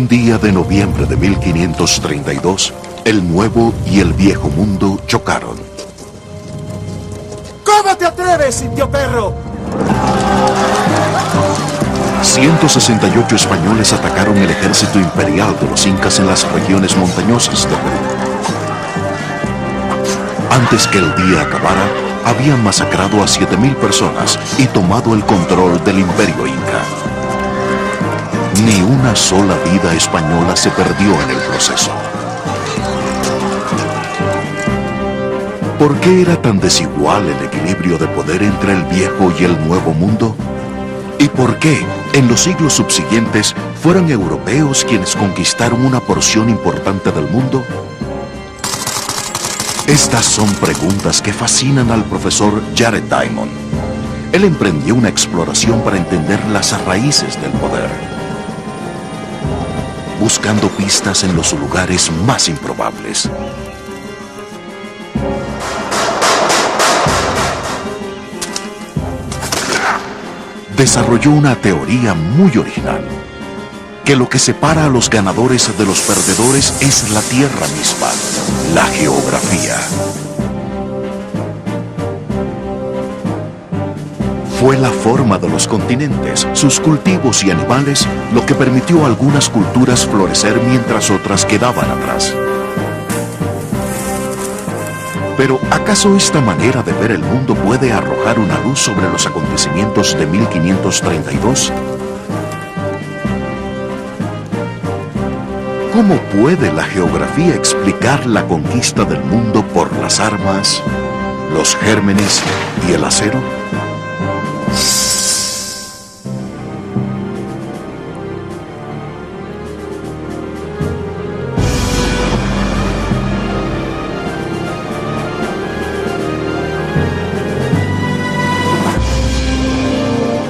Un día de noviembre de 1532, el nuevo y el viejo mundo chocaron. ¿Cómo te atreves, indio perro? 168 españoles atacaron el ejército imperial de los incas en las regiones montañosas de Perú. Antes que el día acabara, habían masacrado a 7.000 personas y tomado el control del imperio inca. Ni una sola vida española se perdió en el proceso. ¿Por qué era tan desigual el equilibrio de poder entre el viejo y el nuevo mundo? ¿Y por qué, en los siglos subsiguientes, fueron europeos quienes conquistaron una porción importante del mundo? Estas son preguntas que fascinan al profesor Jared Diamond. Él emprendió una exploración para entender las raíces del poder, buscando pistas en los lugares más improbables. Desarrolló una teoría muy original, que lo que separa a los ganadores de los perdedores es la tierra misma, la geografía. Fue la forma de los continentes, sus cultivos y animales, lo que permitió a algunas culturas florecer mientras otras quedaban atrás. Pero, ¿acaso esta manera de ver el mundo puede arrojar una luz sobre los acontecimientos de 1532? ¿Cómo puede la geografía explicar la conquista del mundo por las armas, los gérmenes y el acero?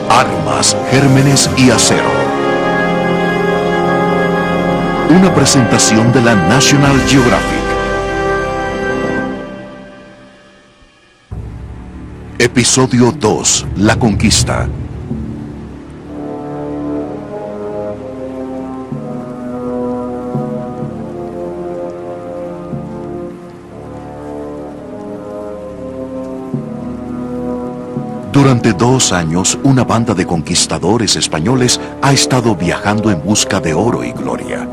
Armas, gérmenes y acero. Una presentación de la National Geographic. Episodio 2. La conquista. Durante 2 años, una banda de conquistadores españoles ha estado viajando en busca de oro y gloria.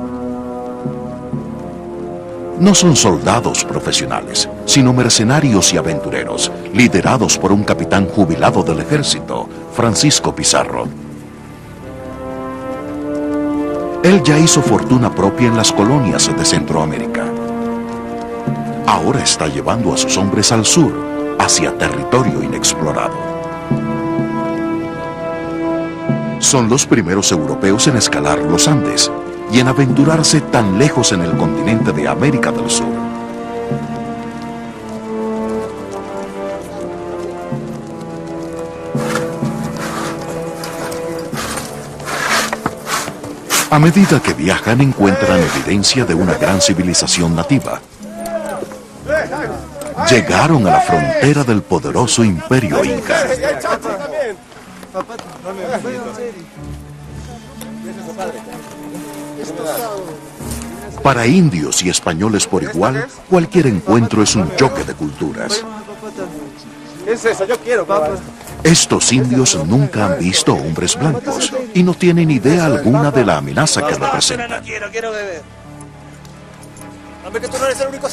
No son soldados profesionales, sino mercenarios y aventureros, liderados por un capitán jubilado del ejército, Francisco Pizarro. Él ya hizo fortuna propia en las colonias de Centroamérica. Ahora está llevando a sus hombres al sur, hacia territorio inexplorado. Son los primeros europeos en escalar los Andes y en aventurarse tan lejos en el continente de América del Sur. A medida que viajan, encuentran evidencia de una gran civilización nativa. Llegaron a la frontera del poderoso imperio inca. Para indios y españoles por igual, cualquier encuentro es un choque de culturas. Estos indios nunca han visto hombres blancos y no tienen idea alguna de la amenaza que representan.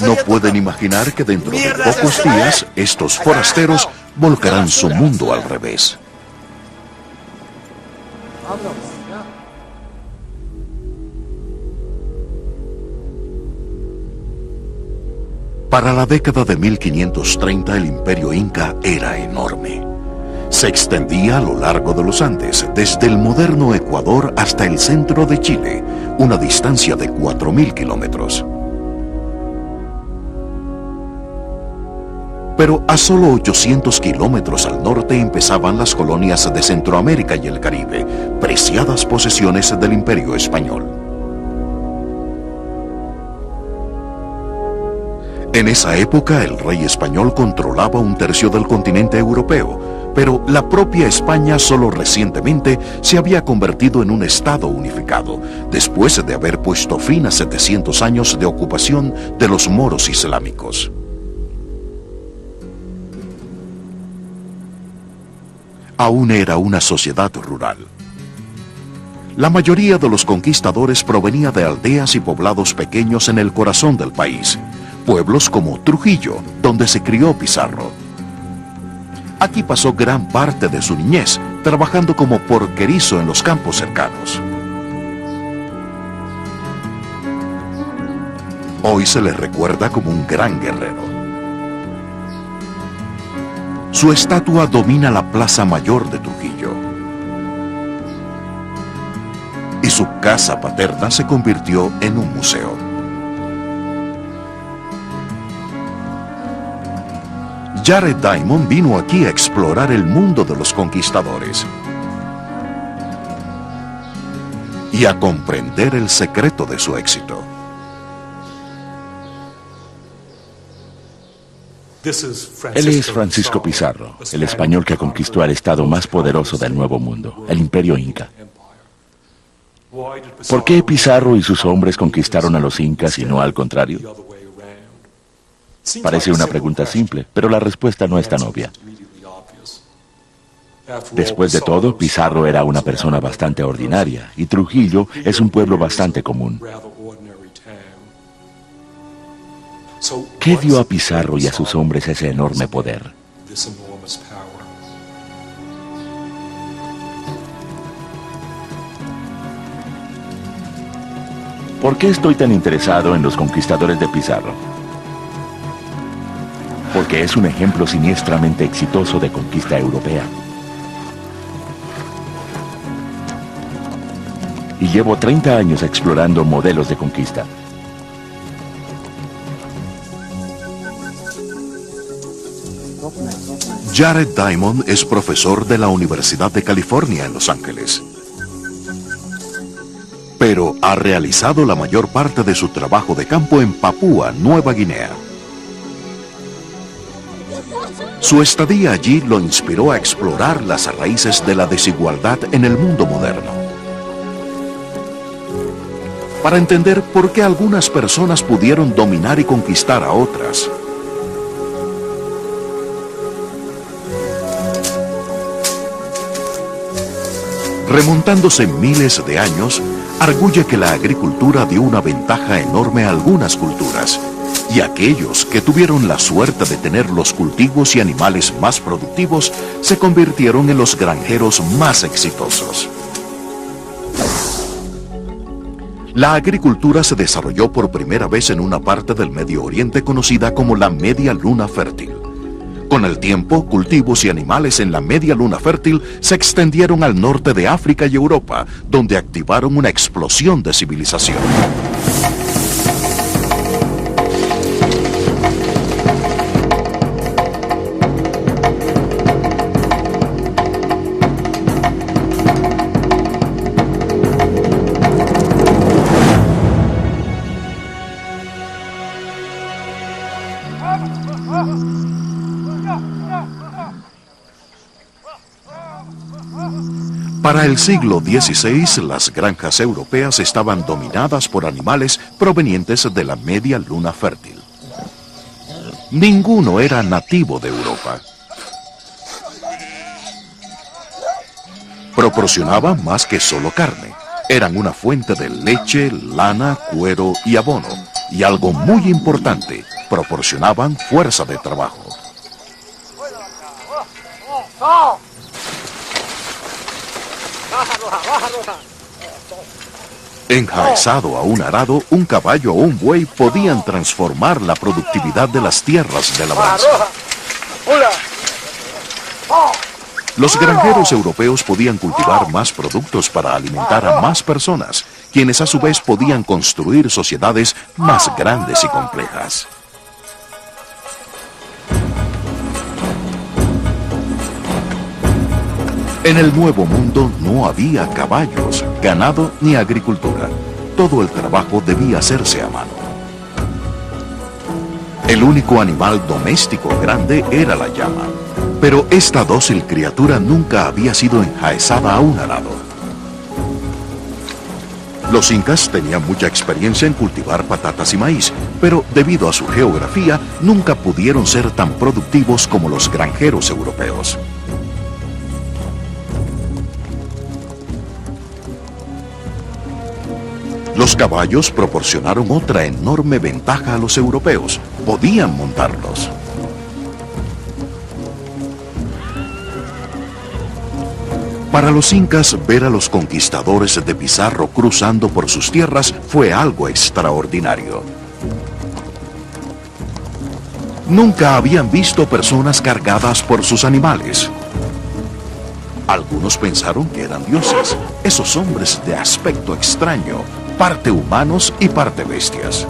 No pueden imaginar que dentro de pocos días estos forasteros volcarán su mundo al revés. Para la década de 1530 el imperio inca era enorme. Se extendía a lo largo de los Andes, desde el moderno Ecuador hasta el centro de Chile, una distancia de 4.000 kilómetros. Pero a solo 800 kilómetros al norte empezaban las colonias de Centroamérica y el Caribe, preciadas posesiones del Imperio Español. En esa época, el rey español controlaba 1/3 del continente europeo, pero la propia España solo recientemente se había convertido en un estado unificado, después de haber puesto fin a 700 años de ocupación de los moros islámicos. Aún era una sociedad rural. La mayoría de los conquistadores provenía de aldeas y poblados pequeños en el corazón del país, pueblos como Trujillo, donde se crió Pizarro. Aquí pasó gran parte de su niñez, trabajando como porquerizo en los campos cercanos. Hoy se le recuerda como un gran guerrero. Su estatua domina la plaza mayor de Trujillo. Y su casa paterna se convirtió en un museo. Jared Diamond vino aquí a explorar el mundo de los conquistadores y a comprender el secreto de su éxito. Él es Francisco Pizarro, el español que conquistó el estado más poderoso del Nuevo Mundo, el Imperio Inca. ¿Por qué Pizarro y sus hombres conquistaron a los incas y no al contrario? Parece una pregunta simple, pero la respuesta no es tan obvia. Después de todo, Pizarro era una persona bastante ordinaria y Trujillo es un pueblo bastante común. ¿Qué dio a Pizarro y a sus hombres ese enorme poder? ¿Por qué estoy tan interesado en los conquistadores de Pizarro? Porque es un ejemplo siniestramente exitoso de conquista europea. Y llevo 30 años explorando modelos de conquista. Jared Diamond es profesor de la Universidad de California en Los Ángeles, pero ha realizado la mayor parte de su trabajo de campo en Papúa Nueva Guinea. Su estadía allí lo inspiró a explorar las raíces de la desigualdad en el mundo moderno, para entender por qué algunas personas pudieron dominar y conquistar a otras. Remontándose miles de años, arguye que la agricultura dio una ventaja enorme a algunas culturas, y aquellos que tuvieron la suerte de tener los cultivos y animales más productivos se convirtieron en los granjeros más exitosos. La agricultura se desarrolló por primera vez en una parte del Medio Oriente conocida como la Media Luna Fértil. Con el tiempo, cultivos y animales en la Media Luna Fértil se extendieron al norte de África y Europa, donde activaron una explosión de civilización. Para el siglo XVI, las granjas europeas estaban dominadas por animales provenientes de la Media Luna Fértil. Ninguno era nativo de Europa. Proporcionaban más que solo carne. Eran una fuente de leche, lana, cuero y abono. Y algo muy importante, proporcionaban fuerza de trabajo. Enjaezado a un arado, un caballo o un buey podían transformar la productividad de las tierras de labranza. Los granjeros europeos podían cultivar más productos para alimentar a más personas, quienes a su vez podían construir sociedades más grandes y complejas. En el Nuevo Mundo no había caballos, ganado ni agricultura. Todo el trabajo debía hacerse a mano. El único animal doméstico grande era la llama, pero esta dócil criatura nunca había sido enjaezada a un arado. Los incas tenían mucha experiencia en cultivar patatas y maíz, pero debido a su geografía nunca pudieron ser tan productivos como los granjeros europeos. Los caballos proporcionaron otra enorme ventaja a los europeos. Podían montarlos. Para los incas, ver a los conquistadores de Pizarro cruzando por sus tierras fue algo extraordinario. Nunca habían visto personas cargadas por sus animales. Algunos pensaron que eran dioses, esos hombres de aspecto extraño, parte humanos y parte bestias.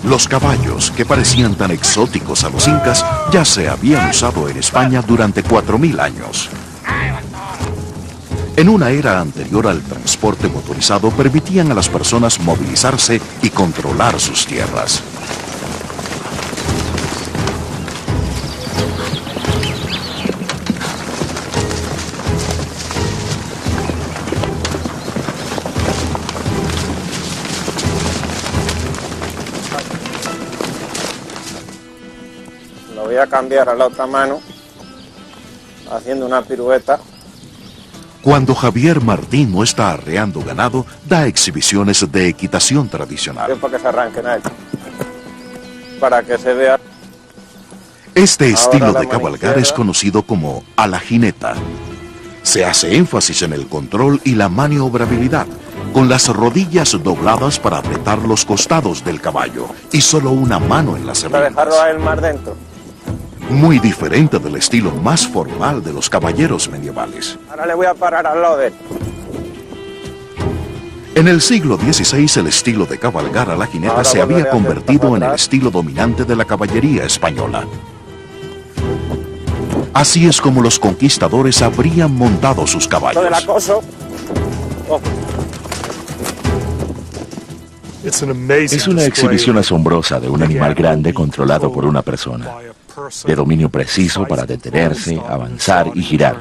Los caballos, que parecían tan exóticos a los incas, ya se habían usado en España durante 4000 años. En una era anterior al transporte motorizado, permitían a las personas movilizarse y controlar sus tierras. Lo voy a cambiar a la otra mano, haciendo una pirueta. Cuando Javier Martín no está arreando ganado, da exhibiciones de equitación tradicional. Para que se arranquen ahí. Para que se vea. Este estilo la de mano cabalgar izquierda. es conocido como a la jineta. Se hace énfasis en el control y la maniobrabilidad, con las rodillas dobladas para apretar los costados del caballo y solo una mano en las Para dejarlo riendas. a él más dentro. Muy diferente del estilo más formal de los caballeros medievales. Ahora le voy a parar al lado de él. En el siglo XVI el estilo de cabalgar a la jineta Ahora se había volveré a hacer convertido para en el atrás. estilo dominante de la caballería española. Así es como los conquistadores habrían montado sus Lo del caballos. acoso. Ojo. Es una exhibición asombrosa de un animal grande controlado por una persona, de dominio preciso para detenerse, avanzar y girar.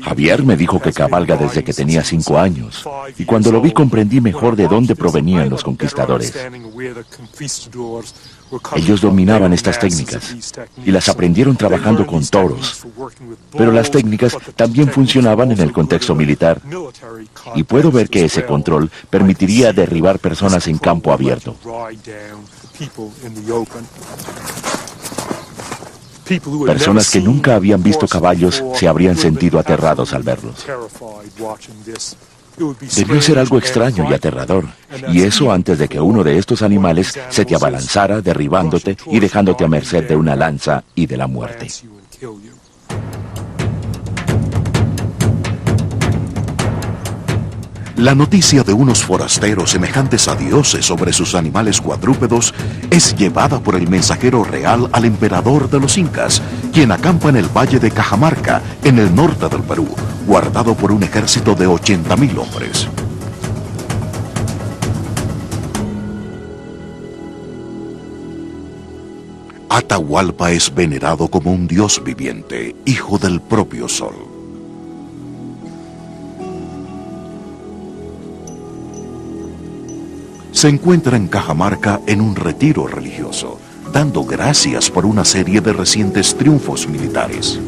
Javier me dijo que cabalga desde que tenía 5 años, y cuando lo vi comprendí mejor de dónde provenían los conquistadores. Ellos dominaban estas técnicas y las aprendieron trabajando con toros, pero las técnicas también funcionaban en el contexto militar, y puedo ver que ese control permitiría derribar personas en campo abierto. Personas que nunca habían visto caballos se habrían sentido aterrados al verlos. Debió ser algo extraño y aterrador, y eso antes de que uno de estos animales se te abalanzara derribándote y dejándote a merced de una lanza y de la muerte. La noticia de unos forasteros semejantes a dioses sobre sus animales cuadrúpedos es llevada por el mensajero real al emperador de los incas, quien acampa en el valle de Cajamarca, en el norte del Perú, guardado por un ejército de 80.000 hombres. Atahualpa es venerado como un dios viviente, hijo del propio sol. Se encuentra en Cajamarca en un retiro religioso, dando gracias por una serie de recientes triunfos militares.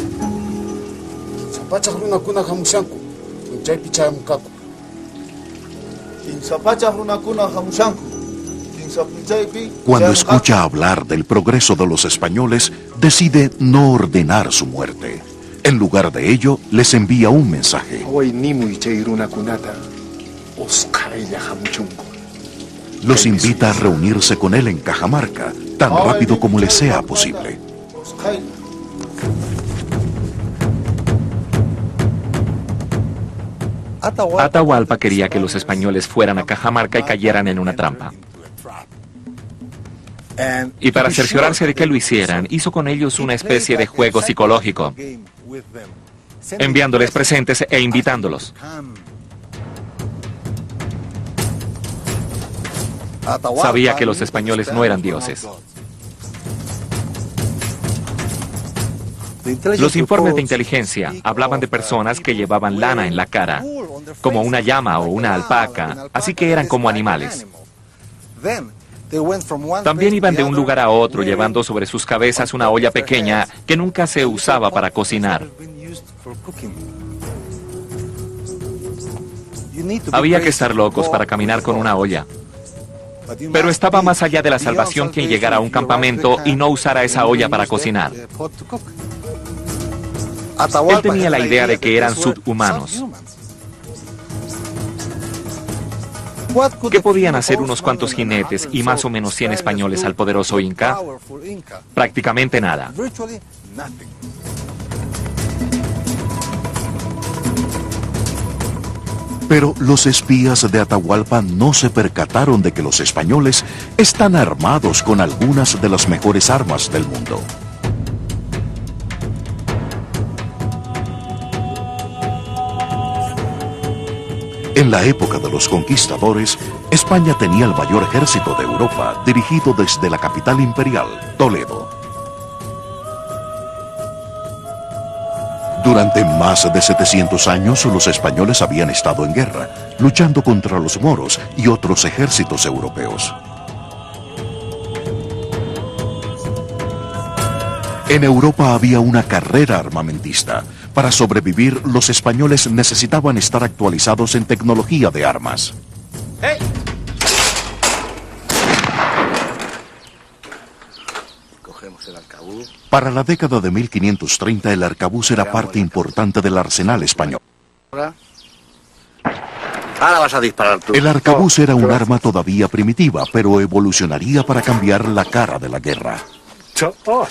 Cuando escucha hablar del progreso de los españoles, decide no ordenar su muerte. En lugar de ello, les envía un mensaje. Los invita a reunirse con él en Cajamarca, tan rápido como les sea posible. Atahualpa quería que los españoles fueran a Cajamarca y cayeran en una trampa. Y para cerciorarse de que lo hicieran, hizo con ellos una especie de juego psicológico, enviándoles presentes e invitándolos. Sabía que los españoles no eran dioses. Los informes de inteligencia hablaban de personas que llevaban lana en la cara, como una llama o una alpaca, así que eran como animales. También iban de un lugar a otro llevando sobre sus cabezas una olla pequeña que nunca se usaba para cocinar. Había que estar locos para caminar con una olla. Pero estaba más allá de la salvación quien llegara a un campamento y no usara esa olla para cocinar. Él tenía la idea de que eran subhumanos. ¿Qué podían hacer unos cuantos jinetes y más o menos 100 españoles al poderoso Inca? Prácticamente nada. Pero los espías de Atahualpa no se percataron de que los españoles están armados con algunas de las mejores armas del mundo. En la época de los conquistadores, España tenía el mayor ejército de Europa, dirigido desde la capital imperial, Toledo. Durante más de 700 años, los españoles habían estado en guerra, luchando contra los moros y otros ejércitos europeos. En Europa había una carrera armamentista. Para sobrevivir, los españoles necesitaban estar actualizados en tecnología de armas. ¡Hey! Cogemos el arcabuz. Para la década de 1530, el arcabuz era parte importante del arsenal español. Ahora vas a disparar tú. El arcabuz era un arma todavía primitiva, pero evolucionaría para cambiar la cara de la guerra.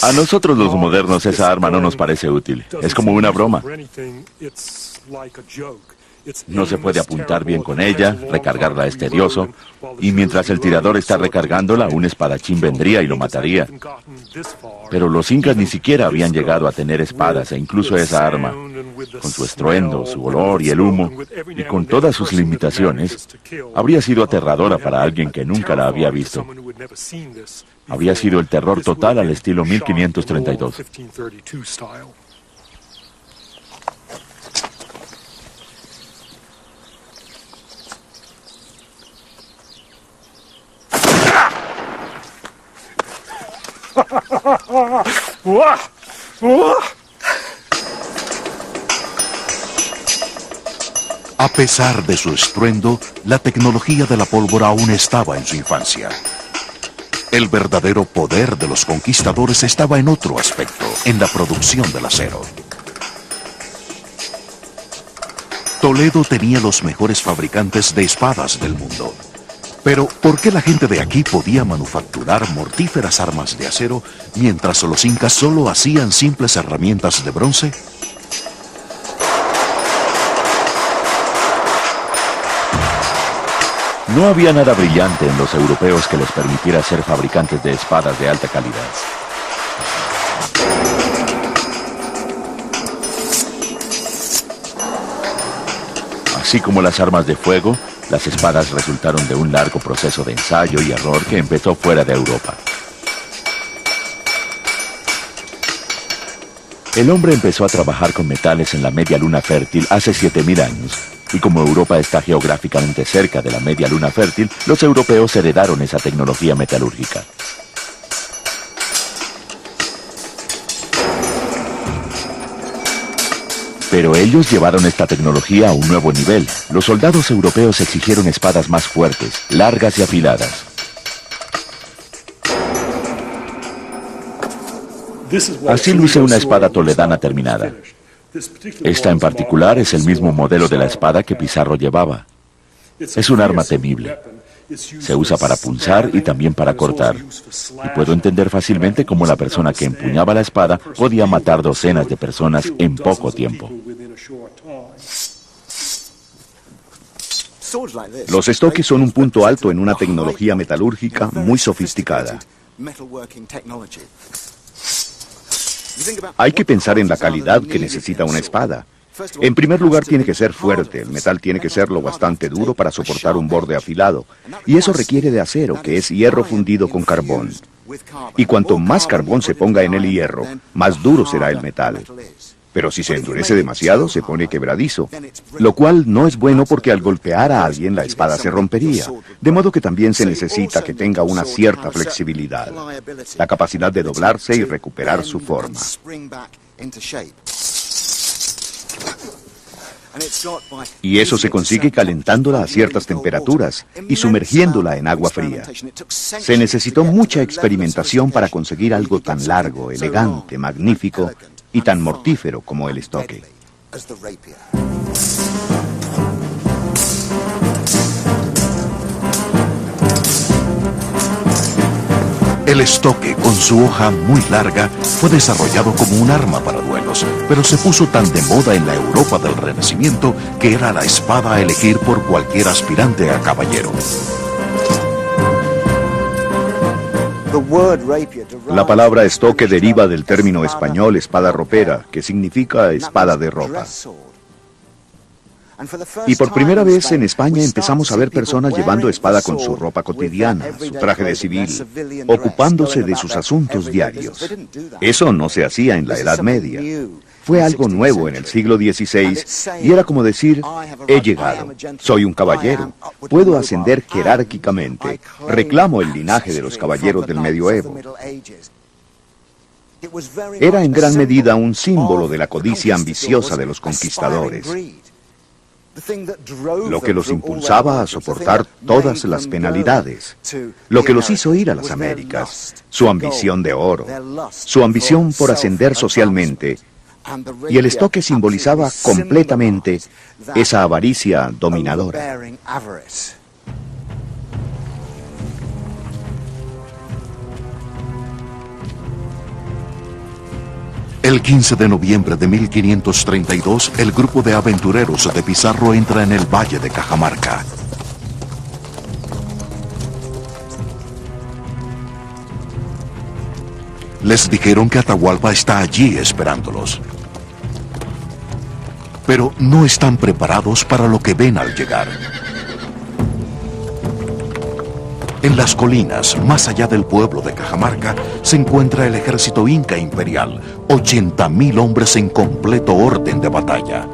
A nosotros los modernos esa arma no nos parece útil. Es como una broma. No se puede apuntar bien con ella, recargarla es tedioso, y mientras el tirador está recargándola, un espadachín vendría y lo mataría. Pero los incas ni siquiera habían llegado a tener espadas, e incluso esa arma, con su estruendo, su olor y el humo, y con todas sus limitaciones, habría sido aterradora para alguien que nunca la había visto. Habría sido el terror total al estilo 1532. A pesar de su estruendo, la tecnología de la pólvora aún estaba en su infancia. El verdadero poder de los conquistadores estaba en otro aspecto, en la producción del acero. Toledo tenía los mejores fabricantes de espadas del mundo. Pero, ¿por qué la gente de aquí podía manufacturar mortíferas armas de acero, mientras los incas solo hacían simples herramientas de bronce? No había nada brillante en los europeos que les permitiera ser fabricantes de espadas de alta calidad. Así como las armas de fuego, las espadas resultaron de un largo proceso de ensayo y error que empezó fuera de Europa. El hombre empezó a trabajar con metales en la media luna fértil hace 7000 años. Y como Europa está geográficamente cerca de la media luna fértil, los europeos heredaron esa tecnología metalúrgica. Pero ellos llevaron esta tecnología a un nuevo nivel. Los soldados europeos exigieron espadas más fuertes, largas y afiladas. Así luce una espada toledana terminada. Esta en particular es el mismo modelo de la espada que Pizarro llevaba. Es un arma temible. Se usa para punzar y también para cortar. Y puedo entender fácilmente cómo la persona que empuñaba la espada podía matar docenas de personas en poco tiempo. Los estoques son un punto alto en una tecnología metalúrgica muy sofisticada. Hay que pensar en la calidad que necesita una espada. En primer lugar, tiene que ser fuerte. El metal tiene que ser lo bastante duro para soportar un borde afilado. Y eso requiere de acero, que es hierro fundido con carbón. Y cuanto más carbón se ponga en el hierro, más duro será el metal. Pero si se endurece demasiado, se pone quebradizo, lo cual no es bueno porque al golpear a alguien la espada se rompería. De modo que también se necesita que tenga una cierta flexibilidad, la capacidad de doblarse y recuperar su forma. Y eso se consigue calentándola a ciertas temperaturas y sumergiéndola en agua fría. Se necesitó mucha experimentación para conseguir algo tan largo, elegante, magnífico y tan mortífero como el estoque. El estoque, con su hoja muy larga, fue desarrollado como un arma para duelos, pero se puso tan de moda en la Europa del Renacimiento que era la espada a elegir por cualquier aspirante a caballero. La palabra estoque deriva del término español espada ropera, que significa espada de ropa. Y por primera vez en España empezamos a ver personas llevando espada con su ropa cotidiana, su traje de civil, ocupándose de sus asuntos diarios. Eso no se hacía en la Edad Media. Fue algo nuevo en el siglo XVI y era como decir, he llegado, soy un caballero, puedo ascender jerárquicamente, reclamo el linaje de los caballeros del medioevo. Era en gran medida un símbolo de la codicia ambiciosa de los conquistadores, lo que los impulsaba a soportar todas las penalidades, lo que los hizo ir a las Américas, su ambición de oro, su ambición por ascender socialmente, y el estoque simbolizaba completamente esa avaricia dominadora. El 15 de noviembre de 1532, el grupo de aventureros de Pizarro entra en el valle de Cajamarca. Les dijeron que Atahualpa está allí esperándolos. Pero no están preparados para lo que ven al llegar. En las colinas, más allá del pueblo de Cajamarca, se encuentra el ejército inca imperial, 80.000 hombres en completo orden de batalla.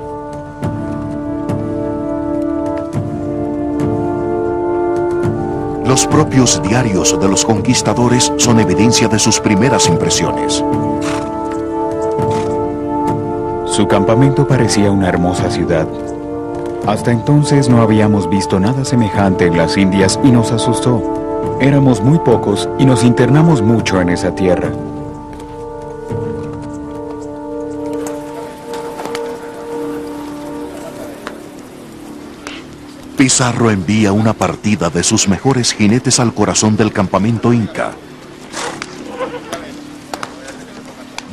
Los propios diarios de los conquistadores son evidencia de sus primeras impresiones. Su campamento parecía una hermosa ciudad. Hasta entonces no habíamos visto nada semejante en las Indias y nos asustó. Éramos muy pocos y nos internamos mucho en esa tierra. Pizarro envía una partida de sus mejores jinetes al corazón del campamento inca.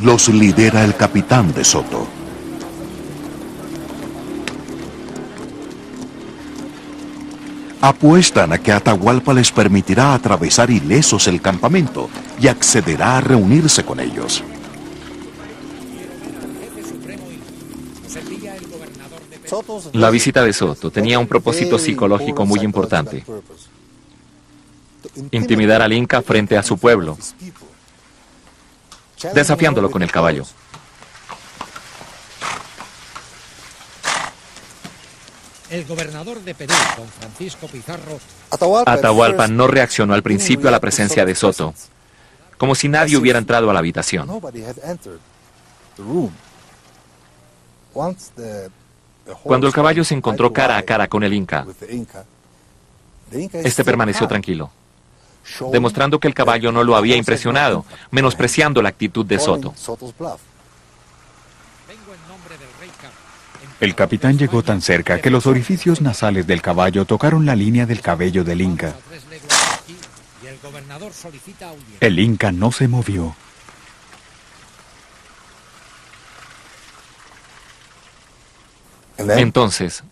Los lidera el capitán de Soto. Apuestan a que Atahualpa les permitirá atravesar ilesos el campamento y accederá a reunirse con ellos. La visita de Soto tenía un propósito psicológico muy importante: intimidar al Inca frente a su pueblo, desafiándolo con el caballo. El gobernador de Perú, don Francisco Pizarro. Atahualpa no reaccionó al principio a la presencia de Soto, como si nadie hubiera entrado a la habitación. Cuando el caballo se encontró cara a cara con el Inca, este permaneció tranquilo, demostrando que el caballo no lo había impresionado, menospreciando la actitud de Soto. El capitán llegó tan cerca que los orificios nasales del caballo tocaron la línea del cabello del Inca. El Inca no se movió. Entonces,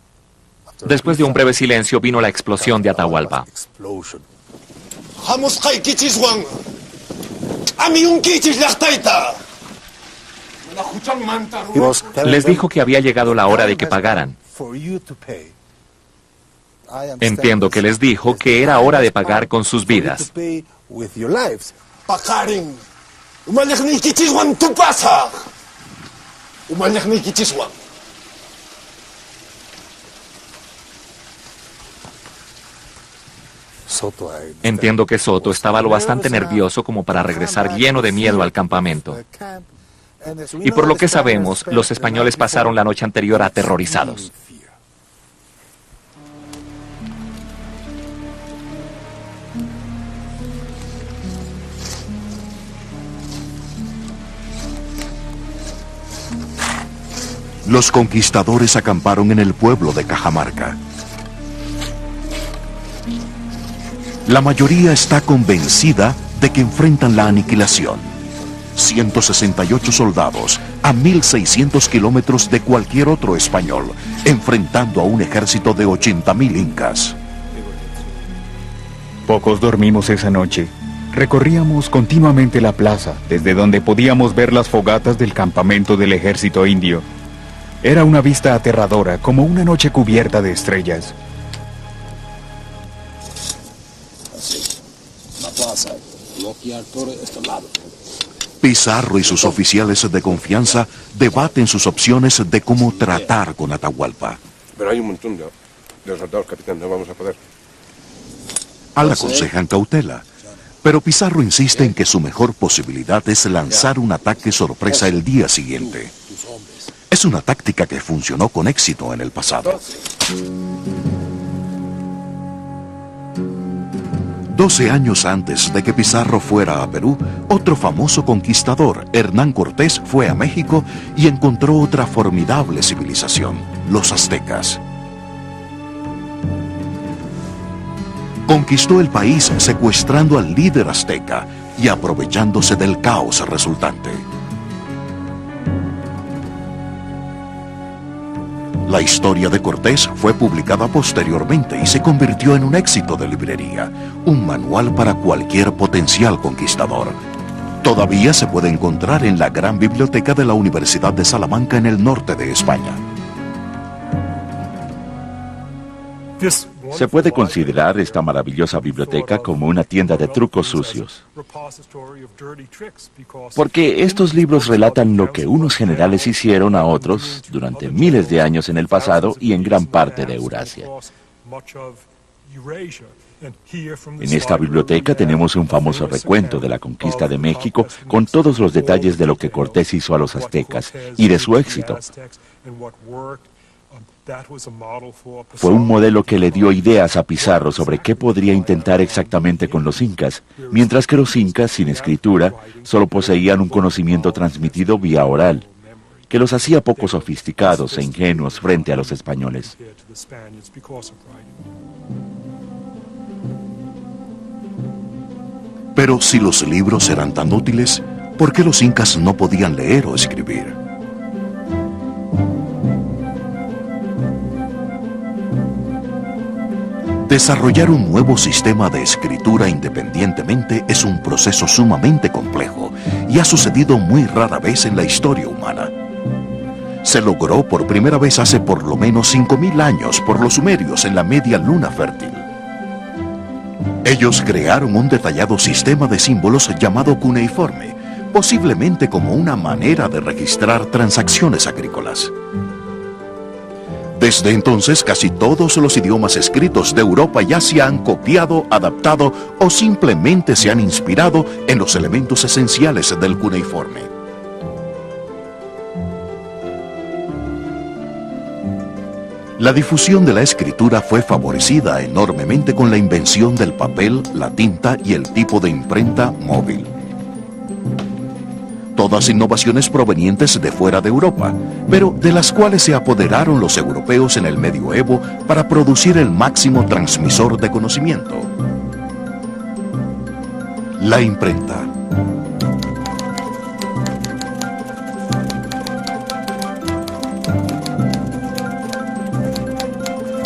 después de un breve silencio, vino la explosión de Atahualpa. Les dijo que había llegado la hora de que pagaran. Entiendo que les dijo que era hora de pagar con sus vidas. Entiendo que Soto estaba lo bastante nervioso como para regresar lleno de miedo al campamento. Y por lo que sabemos, los españoles pasaron la noche anterior aterrorizados. Los conquistadores acamparon en el pueblo de Cajamarca. La mayoría está convencida de que enfrentan la aniquilación. 168 soldados a 1.600 kilómetros de cualquier otro español, enfrentando a un ejército de 80.000 incas. Pocos dormimos esa noche. Recorríamos continuamente la plaza, desde donde podíamos ver las fogatas del campamento del ejército indio. Era una vista aterradora, como una noche cubierta de estrellas. Pizarro y sus oficiales de confianza debaten sus opciones de cómo tratar con Atahualpa. Pero hay un montón de soldados, capitán, no vamos a poder. Al aconsejan cautela, pero Pizarro insiste en que su mejor posibilidad es lanzar un ataque sorpresa el día siguiente. Es una táctica que funcionó con éxito en el pasado. 12 años antes de que Pizarro fuera a Perú, otro famoso conquistador, Hernán Cortés, fue a México y encontró otra formidable civilización, los aztecas. Conquistó el país secuestrando al líder azteca y aprovechándose del caos resultante. La historia de Cortés fue publicada posteriormente y se convirtió en un éxito de librería, un manual para cualquier potencial conquistador. Todavía se puede encontrar en la gran biblioteca de la Universidad de Salamanca en el norte de España. Se puede considerar esta maravillosa biblioteca como una tienda de trucos sucios, porque estos libros relatan lo que unos generales hicieron a otros durante miles de años en el pasado y en gran parte de Eurasia. En esta biblioteca tenemos un famoso recuento de la conquista de México con todos los detalles de lo que Cortés hizo a los aztecas y de su éxito. Fue un modelo que le dio ideas a Pizarro sobre qué podría intentar exactamente con los incas, mientras que los incas, sin escritura, solo poseían un conocimiento transmitido vía oral, que los hacía poco sofisticados e ingenuos frente a los españoles. Pero si los libros eran tan útiles, ¿por qué los incas no podían leer o escribir? Desarrollar un nuevo sistema de escritura independientemente es un proceso sumamente complejo y ha sucedido muy rara vez en la historia humana. Se logró por primera vez hace por lo menos 5.000 años por los sumerios en la media luna fértil. Ellos crearon un detallado sistema de símbolos llamado cuneiforme, posiblemente como una manera de registrar transacciones agrícolas. Desde entonces, casi todos los idiomas escritos de Europa ya se han copiado, adaptado o simplemente se han inspirado en los elementos esenciales del cuneiforme. La difusión de la escritura fue favorecida enormemente con la invención del papel, la tinta y el tipo de imprenta móvil. Todas innovaciones provenientes de fuera de Europa, pero de las cuales se apoderaron los europeos en el medioevo para producir el máximo transmisor de conocimiento: la imprenta.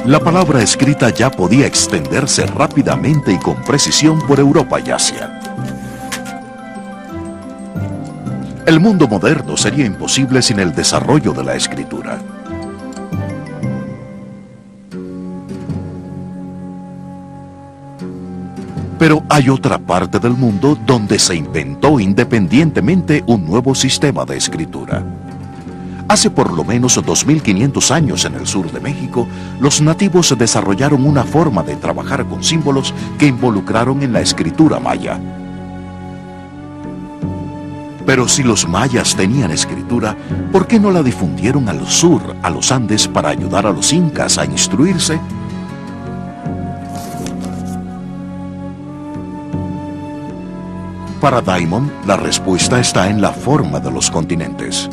La palabra escrita ya podía extenderse rápidamente y con precisión por Europa y Asia. El mundo moderno sería imposible sin el desarrollo de la escritura. Pero hay otra parte del mundo donde se inventó independientemente un nuevo sistema de escritura. Hace por lo menos 2500 años en el sur de México, los nativos desarrollaron una forma de trabajar con símbolos que involucraron en la escritura maya. Pero si los mayas tenían escritura, ¿por qué no la difundieron al sur, a los Andes, para ayudar a los incas a instruirse? Para Diamond, la respuesta está en la forma de los continentes.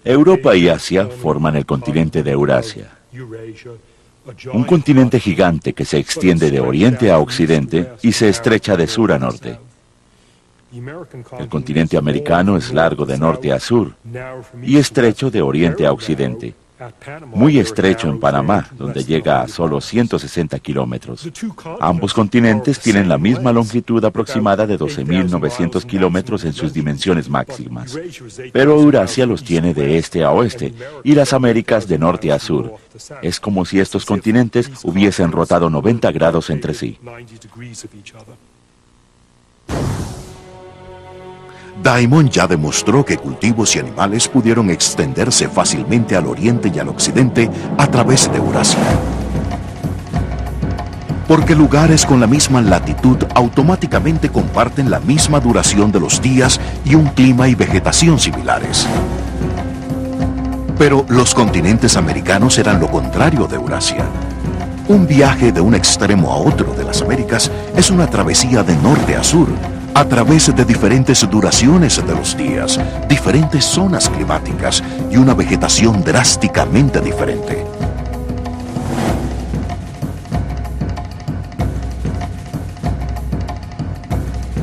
Europa y Asia forman el continente de Eurasia, un continente gigante que se extiende de oriente a occidente y se estrecha de sur a norte. El continente americano es largo de norte a sur y estrecho de oriente a occidente. Muy estrecho en Panamá, donde llega a solo 160 kilómetros. Ambos continentes tienen la misma longitud aproximada de 12.900 kilómetros en sus dimensiones máximas. Pero Eurasia los tiene de este a oeste y las Américas de norte a sur. Es como si estos continentes hubiesen rotado 90 grados entre sí. Diamond ya demostró que cultivos y animales pudieron extenderse fácilmente al oriente y al occidente a través de Eurasia. Porque lugares con la misma latitud automáticamente comparten la misma duración de los días y un clima y vegetación similares. Pero los continentes americanos eran lo contrario de Eurasia. Un viaje de un extremo a otro de las Américas es una travesía de norte a sur, a través de diferentes duraciones de los días, diferentes zonas climáticas y una vegetación drásticamente diferente.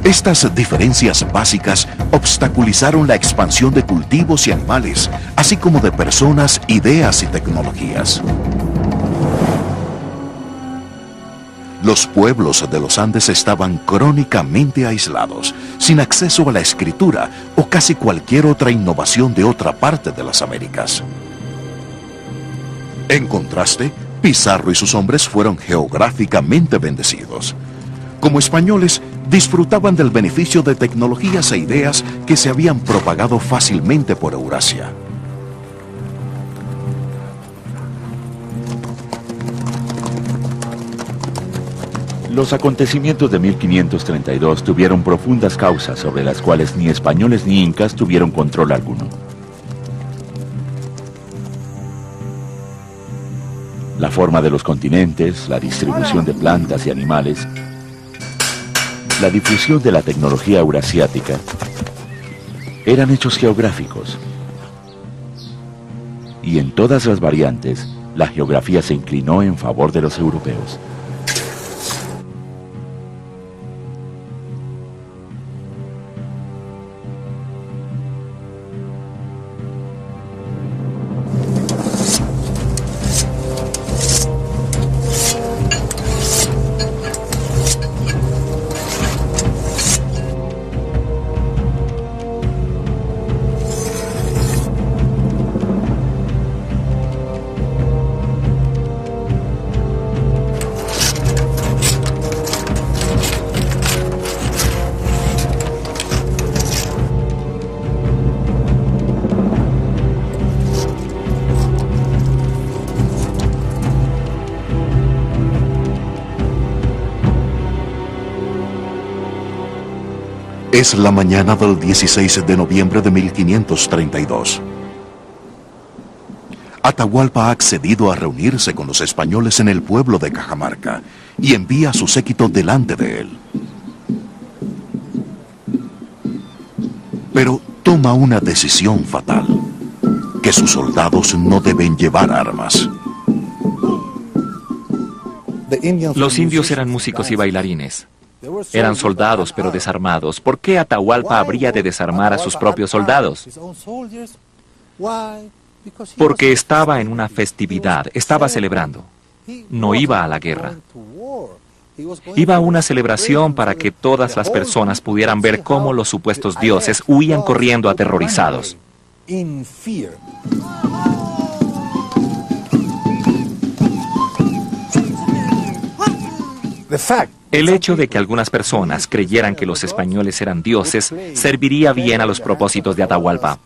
Estas diferencias básicas obstaculizaron la expansión de cultivos y animales, así como de personas, ideas y tecnologías. Los pueblos de los Andes estaban crónicamente aislados, sin acceso a la escritura o casi cualquier otra innovación de otra parte de las Américas. En contraste, Pizarro y sus hombres fueron geográficamente bendecidos. Como españoles, disfrutaban del beneficio de tecnologías e ideas que se habían propagado fácilmente por Eurasia. Los acontecimientos de 1532 tuvieron profundas causas sobre las cuales ni españoles ni incas tuvieron control alguno. La forma de los continentes, la distribución de plantas y animales, la difusión de la tecnología eurasiática, eran hechos geográficos. Y en todas las variantes, la geografía se inclinó en favor de los europeos. Es la mañana del 16 de noviembre de 1532. Atahualpa ha accedido a reunirse con los españoles en el pueblo de Cajamarca y envía a su séquito delante de él. Pero toma una decisión fatal, que sus soldados no deben llevar armas. Los indios eran músicos y bailarines. Eran soldados pero desarmados. ¿Por qué Atahualpa habría de desarmar a sus propios soldados? Porque estaba en una festividad, estaba celebrando. No iba a la guerra. Iba a una celebración para que todas las personas pudieran ver cómo los supuestos dioses huían corriendo aterrorizados. El hecho de que algunas personas creyeran que los españoles eran dioses serviría bien a los propósitos de Atahualpa.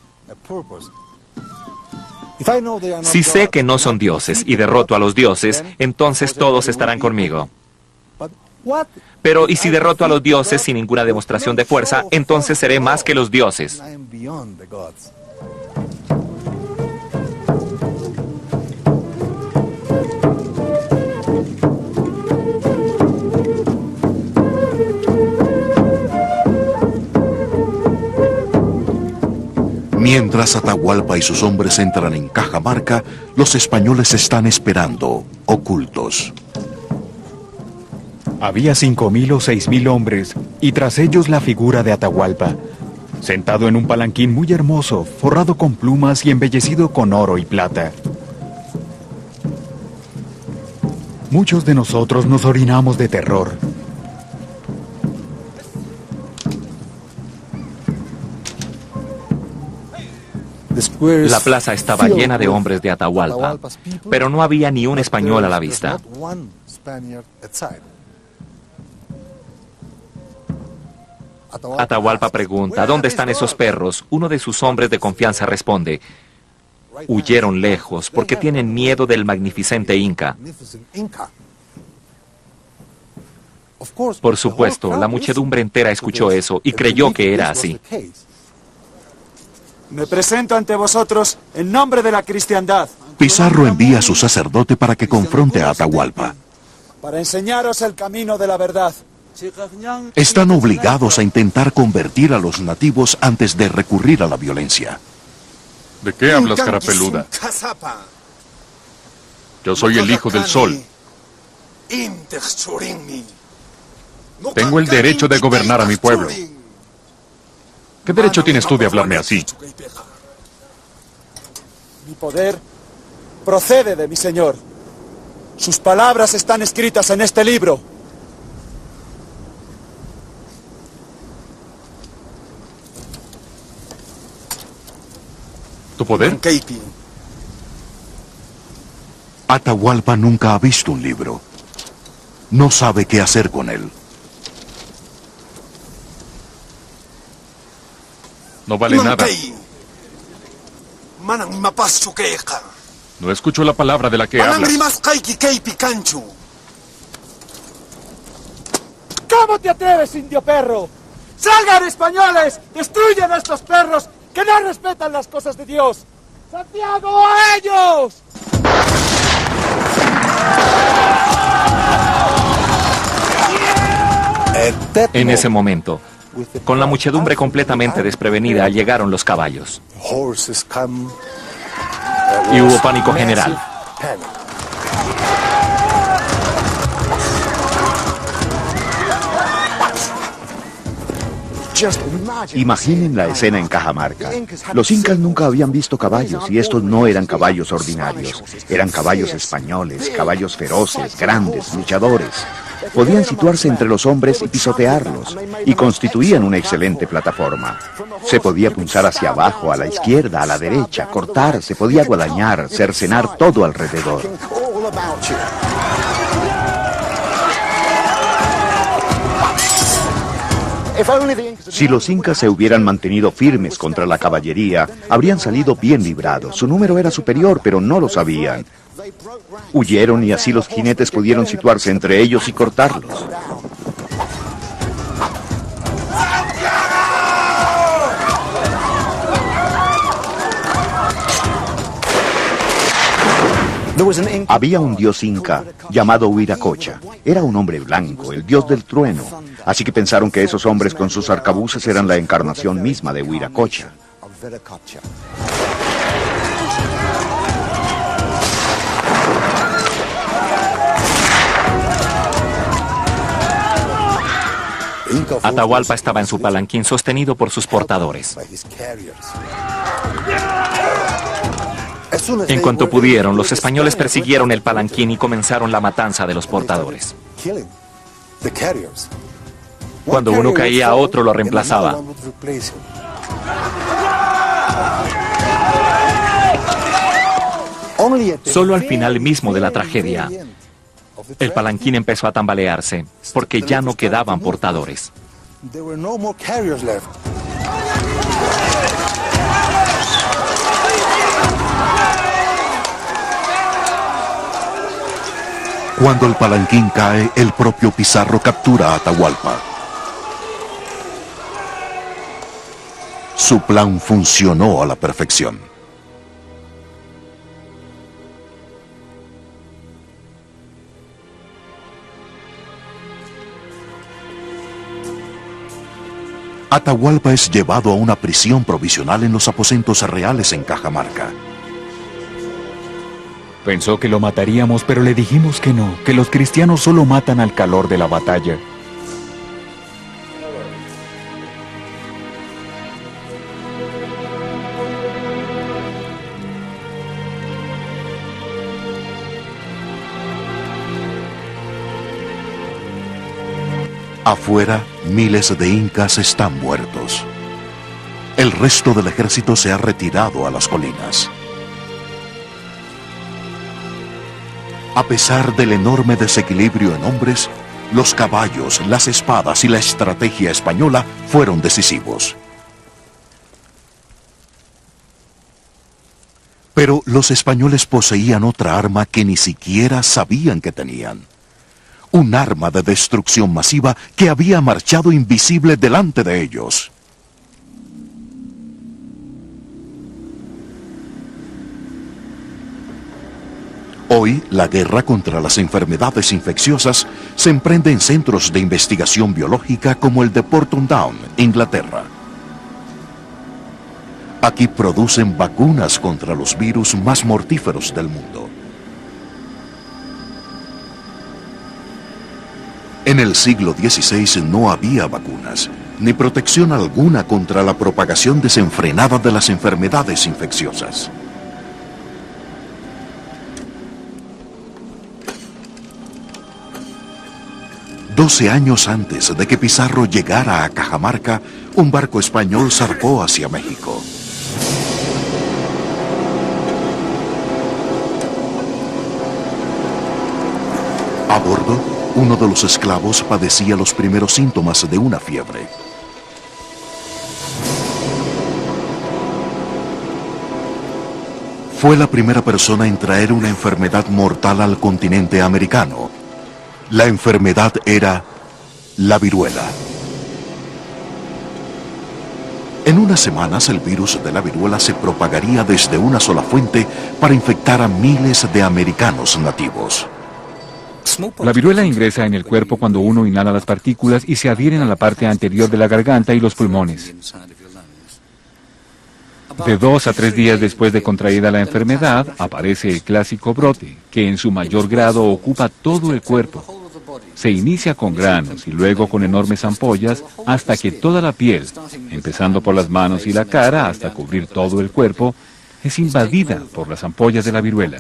Si sé que no son dioses y derroto a los dioses, entonces todos estarán conmigo. Pero ¿y si derroto a los dioses sin ninguna demostración de fuerza, entonces seré más que los dioses? Mientras Atahualpa y sus hombres entran en Cajamarca, los españoles están esperando, ocultos. Había 5.000 o 6.000 hombres, y tras ellos la figura de Atahualpa, sentado en un palanquín muy hermoso, forrado con plumas y embellecido con oro y plata. Muchos de nosotros nos orinamos de terror. La plaza estaba llena de hombres de Atahualpa, pero no había ni un español a la vista. Atahualpa pregunta, ¿dónde están esos perros? Uno de sus hombres de confianza responde, huyeron lejos porque tienen miedo del magnificente Inca. Por supuesto, la muchedumbre entera escuchó eso y creyó que era así. Me presento ante vosotros en nombre de la cristiandad. Pizarro envía a su sacerdote para que confronte a Atahualpa. Para enseñaros el camino de la verdad. Están obligados a intentar convertir a los nativos antes de recurrir a la violencia. ¿De qué hablas, cara peluda? Yo soy el hijo del sol. Tengo el derecho de gobernar a mi pueblo. ¿Qué derecho tienes tú de hablarme así? Mi poder procede de mi señor. Sus palabras están escritas en este libro. ¿Tu poder? Atahualpa nunca ha visto un libro. No sabe qué hacer con él. No vale nada. No escucho la palabra de la que hablas. ¿Cómo te atreves, indio perro? ¡Salgan, españoles! ¡Destruyan a estos perros que no respetan las cosas de Dios! ¡Santiago, a ellos! En ese momento, con la muchedumbre completamente desprevenida, llegaron los caballos. Y hubo pánico general. Imaginen la escena en Cajamarca. Los incas nunca habían visto caballos, y estos no eran caballos ordinarios. Eran caballos españoles, caballos feroces, grandes, luchadores. Podían situarse entre los hombres y pisotearlos, y constituían una excelente plataforma. Se podía punzar hacia abajo, a la izquierda, a la derecha, cortar, se podía guadañar, cercenar todo alrededor. Si los incas se hubieran mantenido firmes contra la caballería, habrían salido bien librados. Su número era superior, pero no lo sabían. Huyeron y así los jinetes pudieron situarse entre ellos y cortarlos. Había un dios inca llamado Huiracocha. Era un hombre blanco, el dios del trueno. Así que pensaron que esos hombres con sus arcabuces eran la encarnación misma de Huiracocha. Atahualpa estaba en su palanquín sostenido por sus portadores. En cuanto pudieron, los españoles persiguieron el palanquín y comenzaron la matanza de los portadores. Cuando uno caía, otro lo reemplazaba. Solo al final mismo de la tragedia, el palanquín empezó a tambalearse, porque ya no quedaban portadores. Cuando el palanquín cae, el propio Pizarro captura a Atahualpa. Su plan funcionó a la perfección. Atahualpa es llevado a una prisión provisional en los aposentos reales en Cajamarca. Pensó que lo mataríamos, pero le dijimos que no, que los cristianos solo matan al calor de la batalla. Afuera, miles de incas están muertos. El resto del ejército se ha retirado a las colinas. A pesar del enorme desequilibrio en hombres, los caballos, las espadas y la estrategia española fueron decisivos. Pero los españoles poseían otra arma que ni siquiera sabían que tenían. Un arma de destrucción masiva que había marchado invisible delante de ellos. Hoy, la guerra contra las enfermedades infecciosas se emprende en centros de investigación biológica como el de Porton Down, Inglaterra. Aquí producen vacunas contra los virus más mortíferos del mundo. En el siglo XVI no había vacunas, ni protección alguna contra la propagación desenfrenada de las enfermedades infecciosas. Doce años antes de que Pizarro llegara a Cajamarca, un barco español zarpó hacia México. A bordo, uno de los esclavos padecía los primeros síntomas de una fiebre. Fue la primera persona en traer una enfermedad mortal al continente americano. La enfermedad era la viruela. En unas semanas el virus de la viruela se propagaría desde una sola fuente para infectar a miles de americanos nativos. La viruela ingresa en el cuerpo cuando uno inhala las partículas y se adhieren a la parte anterior de la garganta y los pulmones. De 2 a 3 días después de contraída la enfermedad, aparece el clásico brote, que en su mayor grado ocupa todo el cuerpo. Se inicia con granos y luego con enormes ampollas hasta que toda la piel, empezando por las manos y la cara hasta cubrir todo el cuerpo, es invadida por las ampollas de la viruela.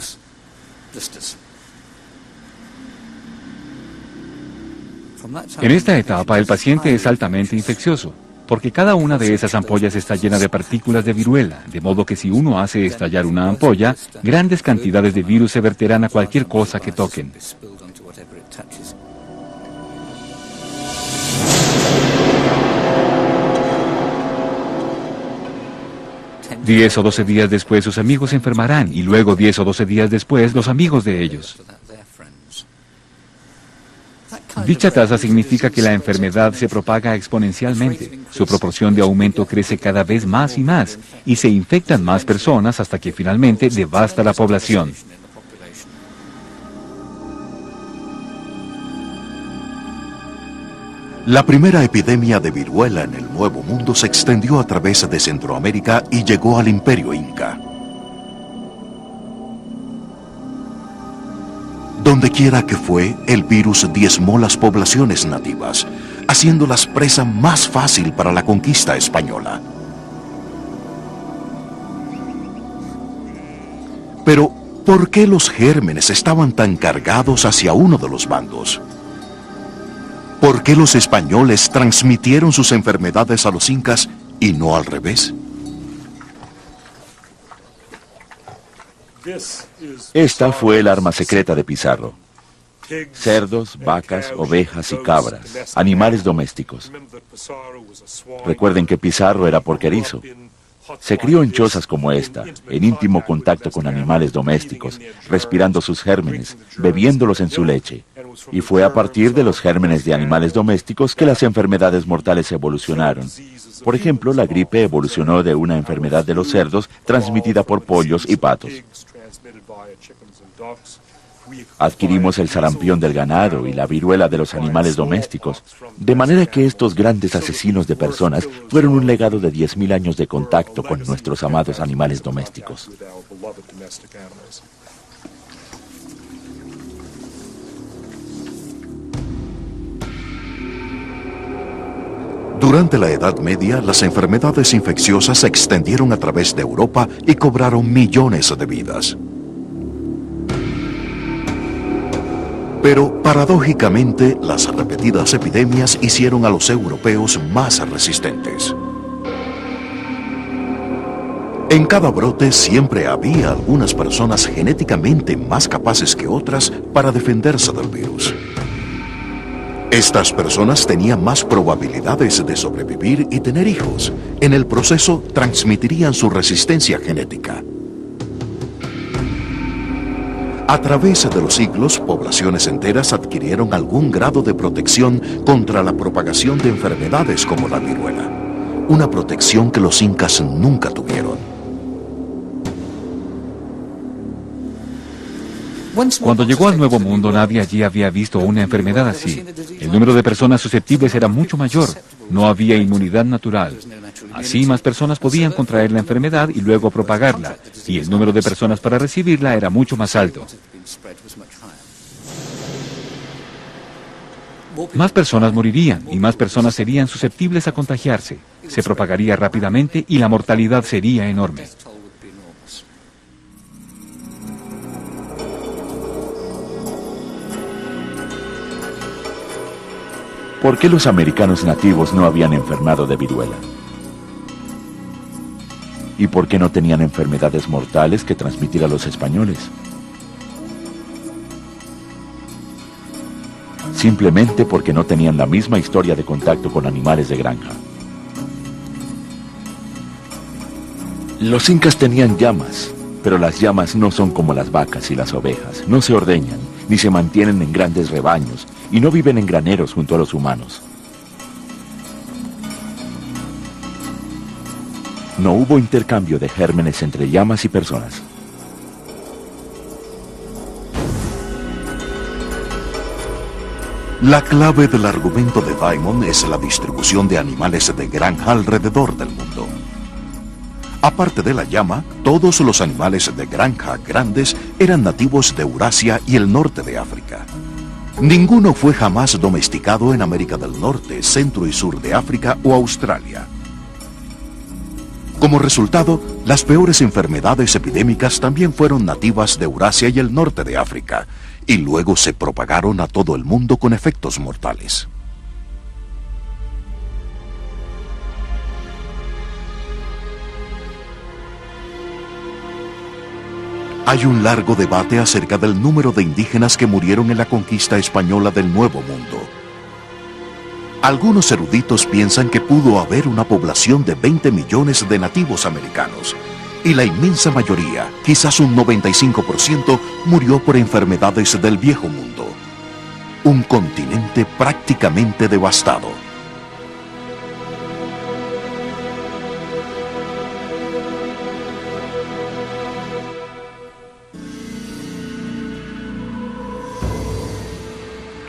En esta etapa el paciente es altamente infeccioso, porque cada una de esas ampollas está llena de partículas de viruela, de modo que si uno hace estallar una ampolla, grandes cantidades de virus se verterán a cualquier cosa que toquen. 10 o 12 días después sus amigos se enfermarán y luego 10 o 12 días después los amigos de ellos. Dicha tasa significa que la enfermedad se propaga exponencialmente. Su proporción de aumento crece cada vez más y más, y se infectan más personas hasta que finalmente devasta la población. La primera epidemia de viruela en el Nuevo Mundo se extendió a través de Centroamérica y llegó al Imperio Inca. Dondequiera que fue, el virus diezmó las poblaciones nativas, haciéndolas presa más fácil para la conquista española. Pero, ¿por qué los gérmenes estaban tan cargados hacia uno de los bandos? ¿Por qué los españoles transmitieron sus enfermedades a los incas y no al revés? Esta fue el arma secreta de Pizarro. Cerdos, vacas, ovejas y cabras, animales domésticos. Recuerden que Pizarro era porquerizo. Se crió en chozas como esta, en íntimo contacto con animales domésticos, respirando sus gérmenes, bebiéndolos en su leche. Y fue a partir de los gérmenes de animales domésticos que las enfermedades mortales evolucionaron. Por ejemplo, la gripe evolucionó de una enfermedad de los cerdos transmitida por pollos y patos. Adquirimos el sarampión del ganado y la viruela de los animales domésticos, de manera que estos grandes asesinos de personas fueron un legado de 10.000 años de contacto con nuestros amados animales domésticos. Durante la Edad Media, las enfermedades infecciosas se extendieron a través de Europa y cobraron millones de vidas. Pero, paradójicamente, las repetidas epidemias hicieron a los europeos más resistentes. En cada brote siempre había algunas personas genéticamente más capaces que otras para defenderse del virus. Estas personas tenían más probabilidades de sobrevivir y tener hijos. En el proceso, transmitirían su resistencia genética. A través de los siglos, poblaciones enteras adquirieron algún grado de protección contra la propagación de enfermedades como la viruela. Una protección que los incas nunca tuvieron. Cuando llegó al Nuevo Mundo, nadie allí había visto una enfermedad así. El número de personas susceptibles era mucho mayor. No había inmunidad natural. Así, más personas podían contraer la enfermedad y luego propagarla, y el número de personas para recibirla era mucho más alto. Más personas morirían y más personas serían susceptibles a contagiarse. Se propagaría rápidamente y la mortalidad sería enorme. ¿Por qué los americanos nativos no habían enfermado de viruela? ¿Y por qué no tenían enfermedades mortales que transmitir a los españoles? Simplemente porque no tenían la misma historia de contacto con animales de granja. Los incas tenían llamas, pero las llamas no son como las vacas y las ovejas. No se ordeñan, ni se mantienen en grandes rebaños, y no viven en graneros junto a los humanos. No hubo intercambio de gérmenes entre llamas y personas. La clave del argumento de Diamond es la distribución de animales de granja alrededor del mundo. Aparte de la llama, todos los animales de granja grandes eran nativos de Eurasia y el norte de África. Ninguno fue jamás domesticado en América del Norte, Centro y Sur de África o Australia. Como resultado, las peores enfermedades epidémicas también fueron nativas de Eurasia y el norte de África, y luego se propagaron a todo el mundo con efectos mortales. Hay un largo debate acerca del número de indígenas que murieron en la conquista española del Nuevo Mundo. Algunos eruditos piensan que pudo haber una población de 20 millones de nativos americanos, y la inmensa mayoría, quizás un 95%, murió por enfermedades del Viejo Mundo. Un continente prácticamente devastado.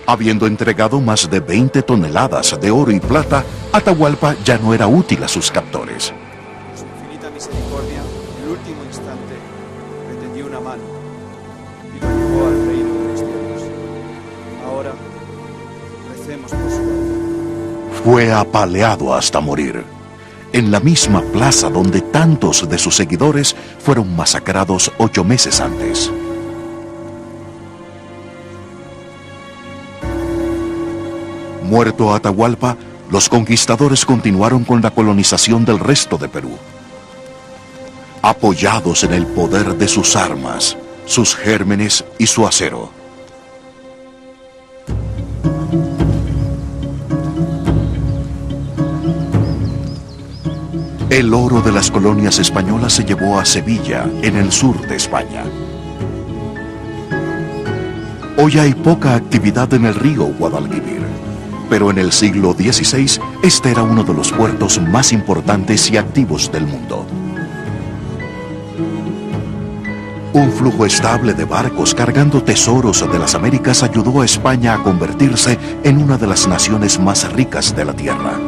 Habiendo entregado más de 20 toneladas de oro y plata, Atahualpa ya no era útil a sus captores. Por su infinita misericordia, en el último instante, le tendió una mano y lo llevó al reino de los cielos. Ahora, recemos por su alma. Fue apaleado hasta morir, en la misma plaza donde tantos de sus seguidores fueron masacrados 8 meses antes. Muerto Atahualpa, los conquistadores continuaron con la colonización del resto de Perú. Apoyados en el poder de sus armas, sus gérmenes y su acero. El oro de las colonias españolas se llevó a Sevilla, en el sur de España. Hoy hay poca actividad en el río Guadalquivir, pero en el siglo XVI este era uno de los puertos más importantes y activos del mundo. Un flujo estable de barcos cargando tesoros de las Américas ayudó a España a convertirse en una de las naciones más ricas de la tierra.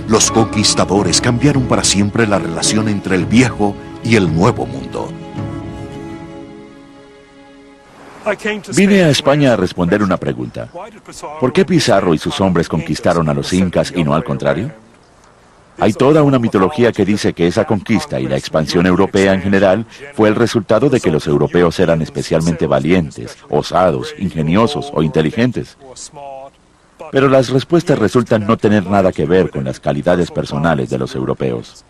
Los conquistadores cambiaron para siempre la relación entre el viejo y el nuevo mundo. Vine a España a responder una pregunta. ¿Por qué Pizarro y sus hombres conquistaron a los incas y no al contrario? Hay toda una mitología que dice que esa conquista y la expansión europea en general fue el resultado de que los europeos eran especialmente valientes, osados, ingeniosos o inteligentes. Pero las respuestas resultan no tener nada que ver con las calidades personales de los europeos.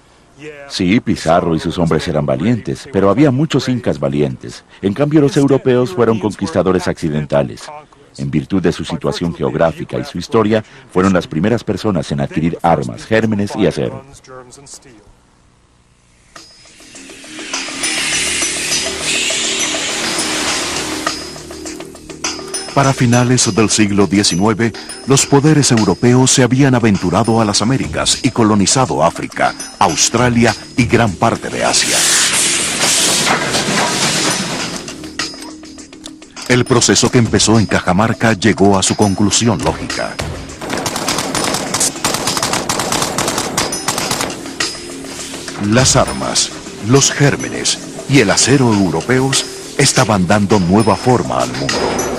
Sí, Pizarro y sus hombres eran valientes, pero había muchos incas valientes. En cambio, los europeos fueron conquistadores accidentales. En virtud de su situación geográfica y su historia, fueron las primeras personas en adquirir armas, gérmenes y acero. Para finales del siglo XIX, los poderes europeos se habían aventurado a las Américas y colonizado África, Australia y gran parte de Asia. El proceso que empezó en Cajamarca llegó a su conclusión lógica. Las armas, los gérmenes y el acero europeos estaban dando nueva forma al mundo.